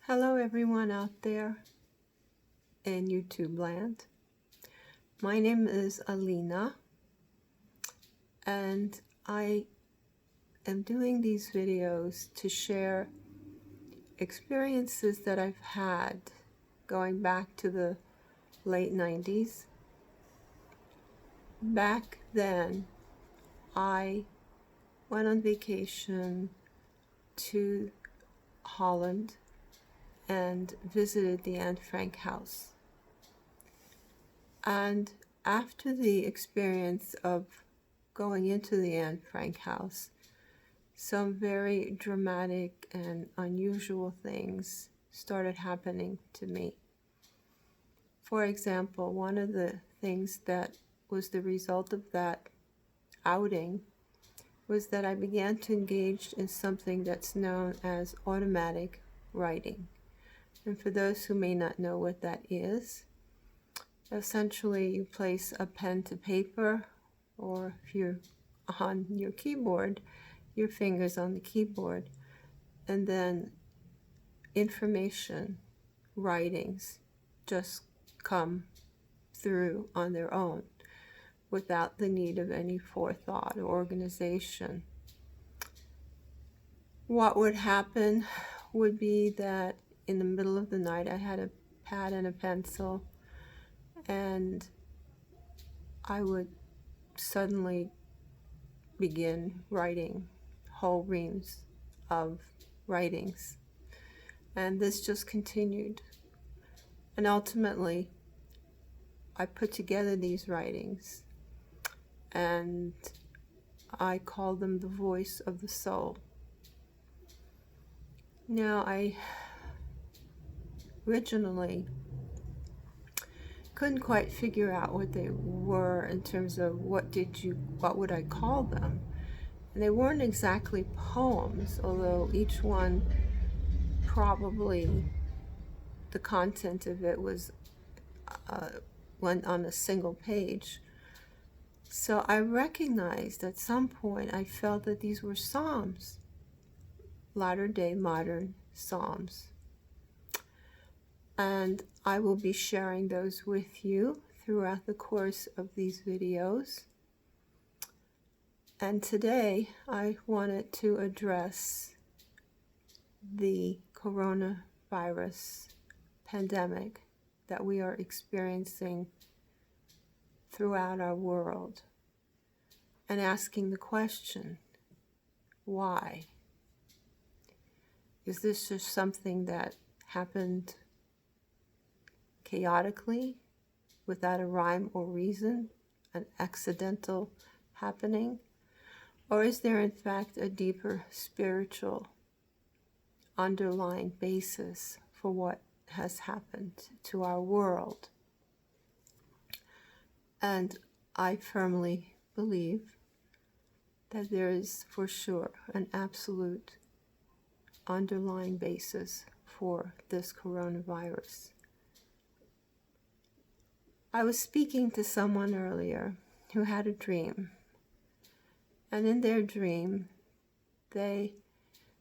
Hello, everyone out there in YouTube land. My name is Alina, and I am doing these videos to share experiences that I've had going back to the late 90s. Back then, I went on vacation to Holland and visited the Anne Frank house. And after the experience of going into the Anne Frank house, some very dramatic and unusual things started happening to me. For example, one of the things that was the result of that outing was that I began to engage in something that's known as automatic writing. And for those who may not know what that is, essentially you place a pen to paper, or if you're on your keyboard, your fingers on the keyboard, and then information, writings just come through on their own without the need of any forethought or organization. What would happen would be that in the middle of the night I had a pad and a pencil, and I would suddenly begin writing whole reams of writings. And this just continued. And ultimately, I put together these writings, and I call them the voice of the soul. Now, I originally couldn't quite figure out what they were in terms of what would I call them. And they weren't exactly poems, although each one probably the content of it was went on a single page. So I recognized at some point, I felt that these were psalms, latter-day modern psalms. And I will be sharing those with you throughout the course of these videos. And today I wanted to address the coronavirus pandemic that we are experiencing throughout our world, and asking the question, why? Is this just something that happened chaotically, without a rhyme or reason, an accidental happening? Or is there in fact a deeper spiritual underlying basis for what has happened to our world? And I firmly believe that there is for sure an absolute underlying basis for this coronavirus. I was speaking to someone earlier who had a dream, and in their dream they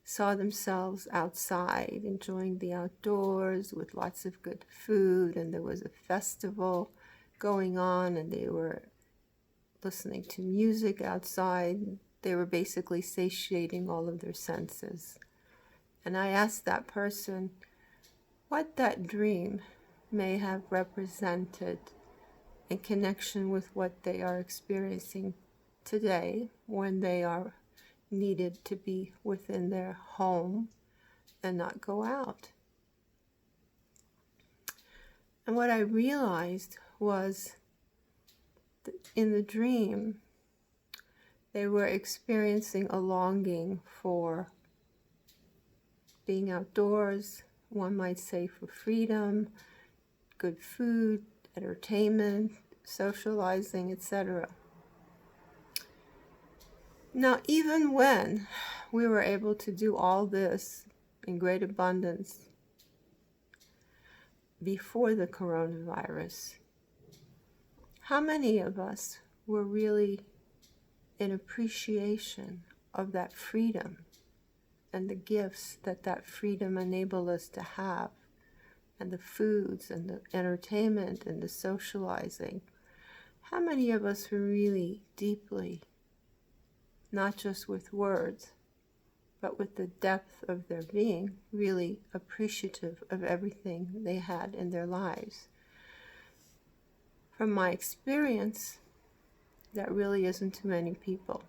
saw themselves outside enjoying the outdoors with lots of good food, and there was a festival going on, and they were listening to music outside. They were basically satiating all of their senses. And I asked that person what that dream may have represented in connection with what they are experiencing today, when they are needed to be within their home and not go out. And what I realized was that in the dream, they were experiencing a longing for being outdoors, one might say for freedom, good food, entertainment, socializing, etc. Now, even when we were able to do all this in great abundance before the coronavirus, how many of us were really in appreciation of that freedom and the gifts that that freedom enabled us to have, and the foods and the entertainment and the socializing, how many of us were really deeply, not just with words, but with the depth of their being, really appreciative of everything they had in their lives? From my experience, that really isn't too many people.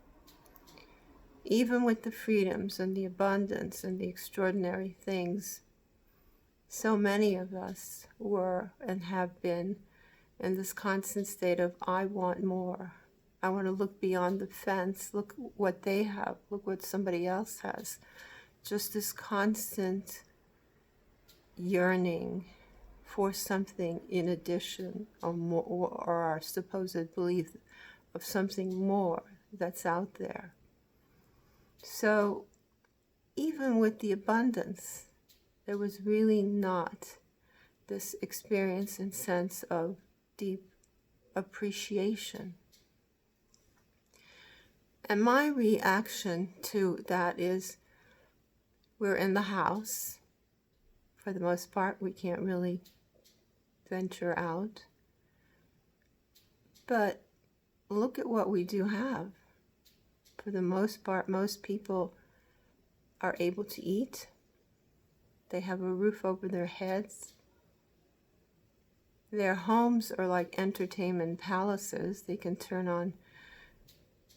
Even with the freedoms and the abundance and the extraordinary things, so many of us were and have been in this constant state of, I want more. I want to look beyond the fence, look what they have, look what somebody else has. Just this constant yearning for something in addition, or more, or our supposed belief of something more that's out there. So even with the abundance, there was really not this experience and sense of deep appreciation. And my reaction to that is, we're in the house. For the most part, we can't really venture out. But look at what we do have. For the most part, most people are able to eat. They have a roof over their heads. Their homes are like entertainment palaces. They can turn on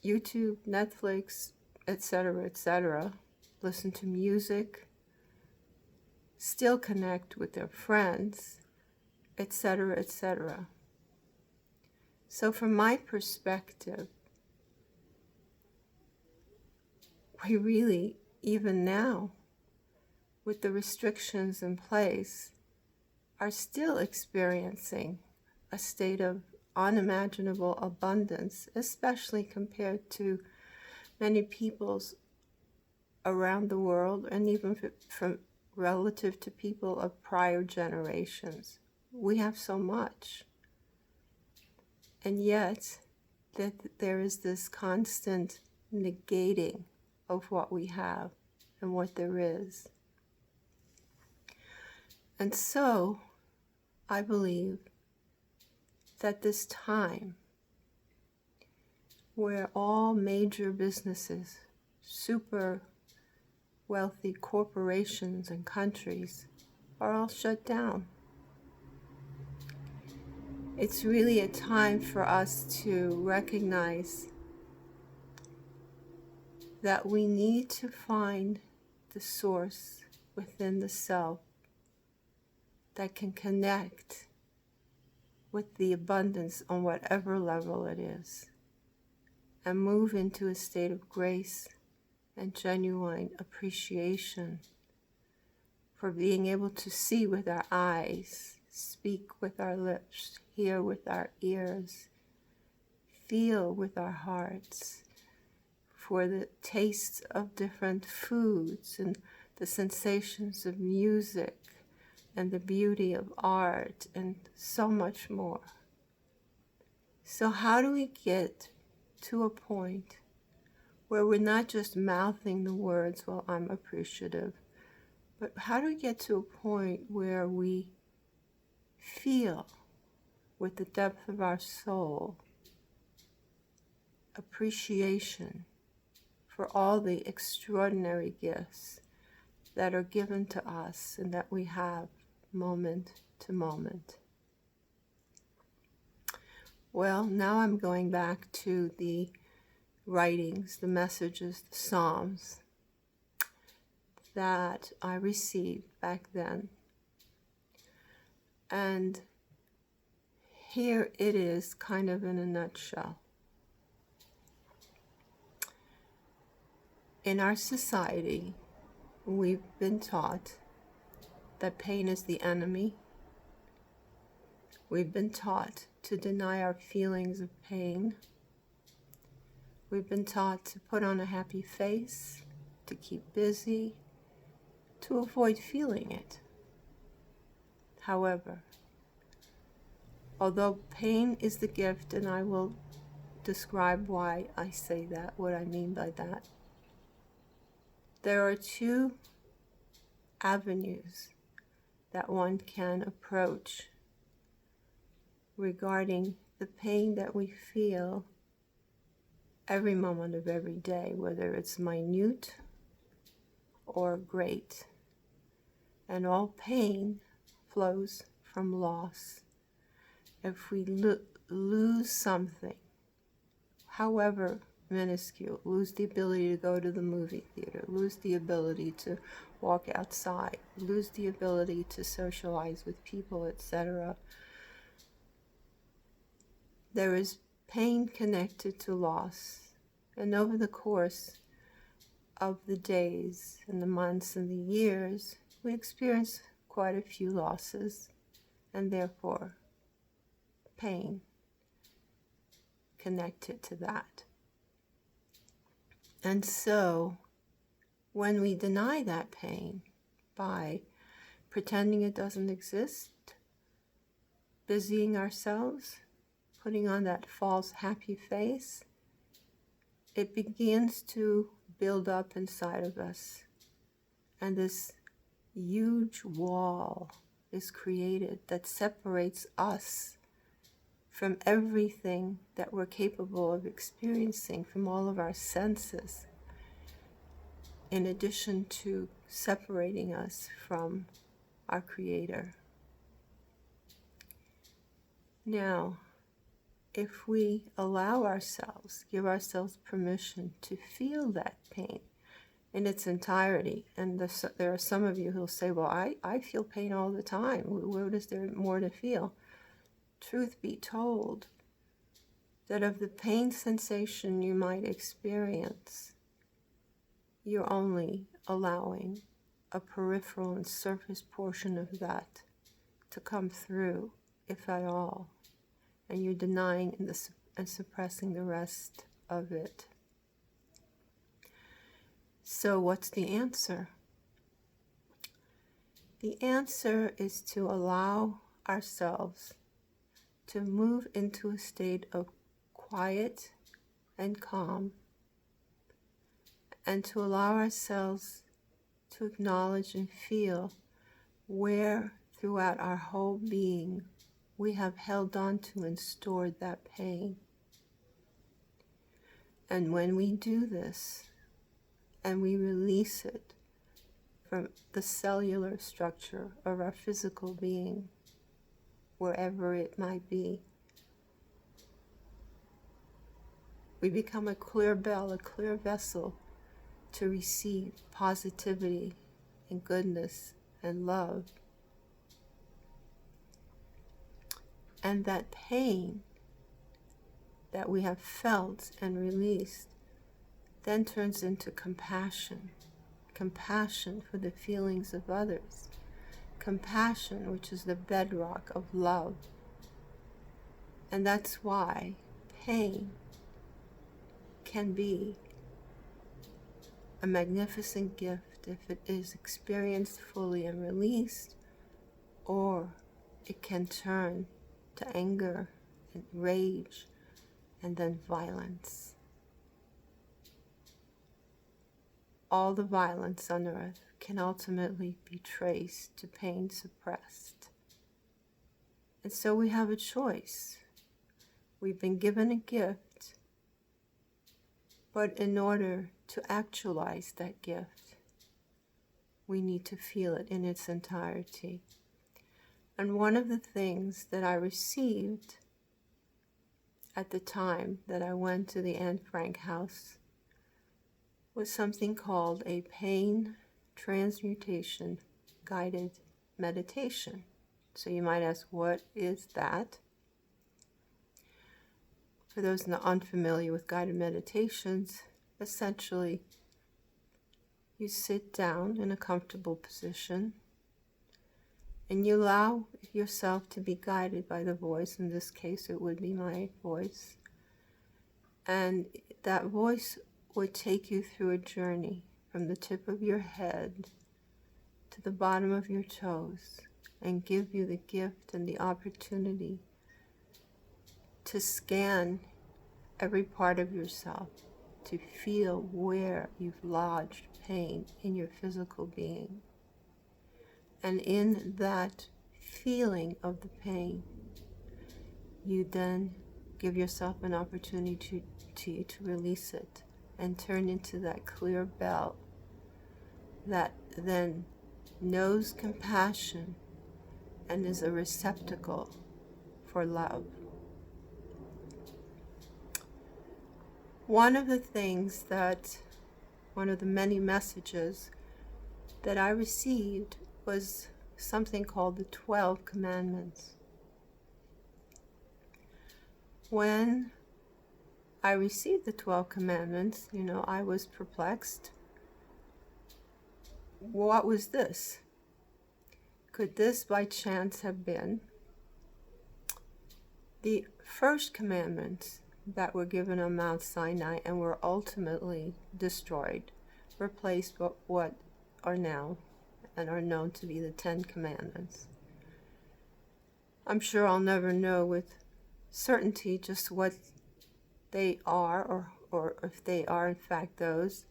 YouTube, Netflix, etc., listen to music, still connect with their friends, etc. So from my perspective, we really, even now, with the restrictions in place, are still experiencing a state of unimaginable abundance, especially compared to many peoples around the world, and even from relative to people of prior generations. We have so much. And yet, that there is this constant negating of what we have and what there is. And so, I believe that this time, where all major businesses, super wealthy corporations and countries are all shut down, it's really a time for us to recognize that we need to find the source within the self that can connect with the abundance on whatever level it is, and move into a state of grace and genuine appreciation for being able to see with our eyes, speak with our lips, hear with our ears, feel with our hearts, for the tastes of different foods and the sensations of music and the beauty of art and so much more. So how do we get to a point where we're not just mouthing the words, well, I'm appreciative, but how do we get to a point where we feel with the depth of our soul appreciation for all the extraordinary gifts that are given to us and that we have moment to moment? Well, now I'm going back to the writings, the messages, the Psalms that I received back then. And here it is, kind of in a nutshell. In our society, we've been taught that pain is the enemy. We've been taught to deny our feelings of pain. We've been taught to put on a happy face, to keep busy, to avoid feeling it. However, although pain is the gift, and I will describe why I say that, what I mean by that, There are two avenues that one can approach regarding the pain that we feel every moment of every day, whether it's minute or great. And all pain flows from loss. If we lose something, however minuscule, lose the ability to go to the movie theater, lose the ability to walk outside, lose the ability to socialize with people, etc., there is pain connected to loss. And over the course of the days and the months and the years, we experience quite a few losses, and therefore pain connected to that. And so when we deny that pain by pretending it doesn't exist, busying ourselves, putting on that false happy face, it begins to build up inside of us. And this huge wall is created that separates us from everything that we're capable of experiencing, from all of our senses, in addition to separating us from our Creator. Now, if we allow ourselves, give ourselves permission to feel that pain in its entirety, and there are some of you who'll say, well, I feel pain all the time. What is there more to feel? Truth be told, that of the pain sensation you might experience, you're only allowing a peripheral and surface portion of that to come through, if at all, and you're denying and suppressing the rest of it. So what's the answer? The answer is to allow ourselves to move into a state of quiet and calm, and to allow ourselves to acknowledge and feel where throughout our whole being we have held on to and stored that pain. And when we do this and we release it from the cellular structure of our physical being, wherever it might be, we become a clear bell, a clear vessel to receive positivity and goodness and love. And that pain that we have felt and released then turns into compassion. Compassion for the feelings of others. Compassion, which is the bedrock of love. And that's why pain can be a magnificent gift if it is experienced fully and released, or it can turn to anger and rage and then violence. All the violence on earth can ultimately be traced to pain suppressed. And so we have a choice. We've been given a gift, but in order to actualize that gift, we need to feel it in its entirety. And one of the things that I received at the time that I went to the Anne Frank house was something called a pain transmutation guided meditation. So you might ask, what is that? For those not unfamiliar with guided meditations, essentially you sit down in a comfortable position and you allow yourself to be guided by the voice. In this case, it would be my voice. And that voice would take you through a journey from the tip of your head to the bottom of your toes and give you the gift and the opportunity to scan every part of yourself to feel where you've lodged pain in your physical being. And in that feeling of the pain, you then give yourself an opportunity to release it and turn into that clear bell that then knows compassion and is a receptacle for love. One of the many messages that I received was something called the 12 Commandments. When I received the 12 Commandments, I was perplexed. What was this? Could this by chance have been the first commandments that were given on Mount Sinai and were ultimately destroyed, replaced by what are now and are known to be the 10 Commandments? I'm sure I'll never know with certainty just what they are or if they are in fact those,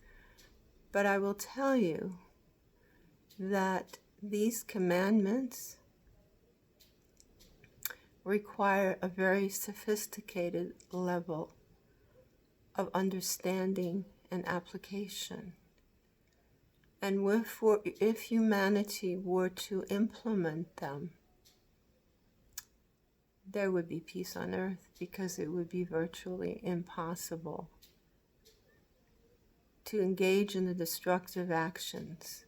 but I will tell you that these commandments require a very sophisticated level of understanding and application. And if humanity were to implement them, there would be peace on earth, because it would be virtually impossible to engage in the destructive actions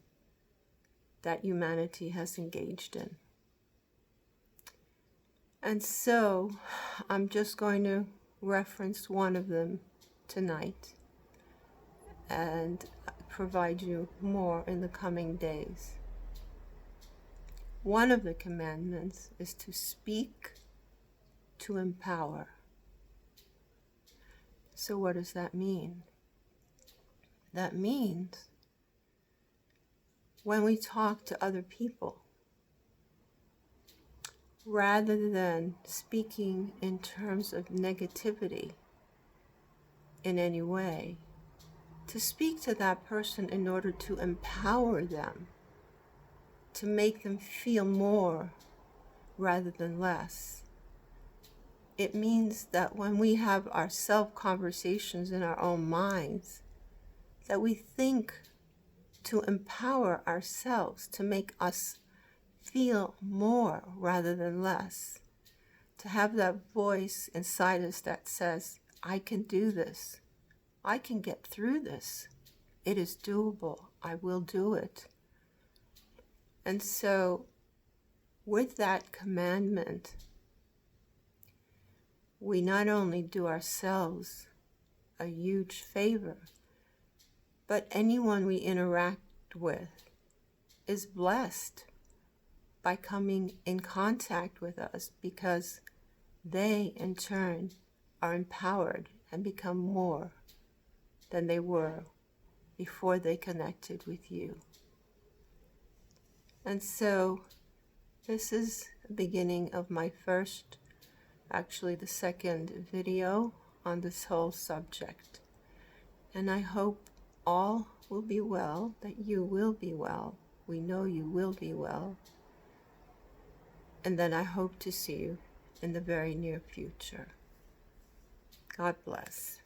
that humanity has engaged in. And so I'm just going to reference one of them tonight and provide you more in the coming days. One of the commandments is to speak to empower. So what does that mean? That means when we talk to other people, rather than speaking in terms of negativity in any way, to speak to that person in order to empower them, to make them feel more rather than less. It means that when we have our self-conversations in our own minds, that we think to empower ourselves, to make us feel more rather than less, to have that voice inside us that says, I can do this, I can get through this, it is doable, I will do it. And so with that commandment, we not only do ourselves a huge favor, but anyone we interact with is blessed by coming in contact with us, because they in turn are empowered and become more than they were before they connected with you. And so this is the beginning of my first, actually the second video on this whole subject. And I hope all will be well, that you will be well. We know you will be well. And then I hope to see you in the very near future. God bless.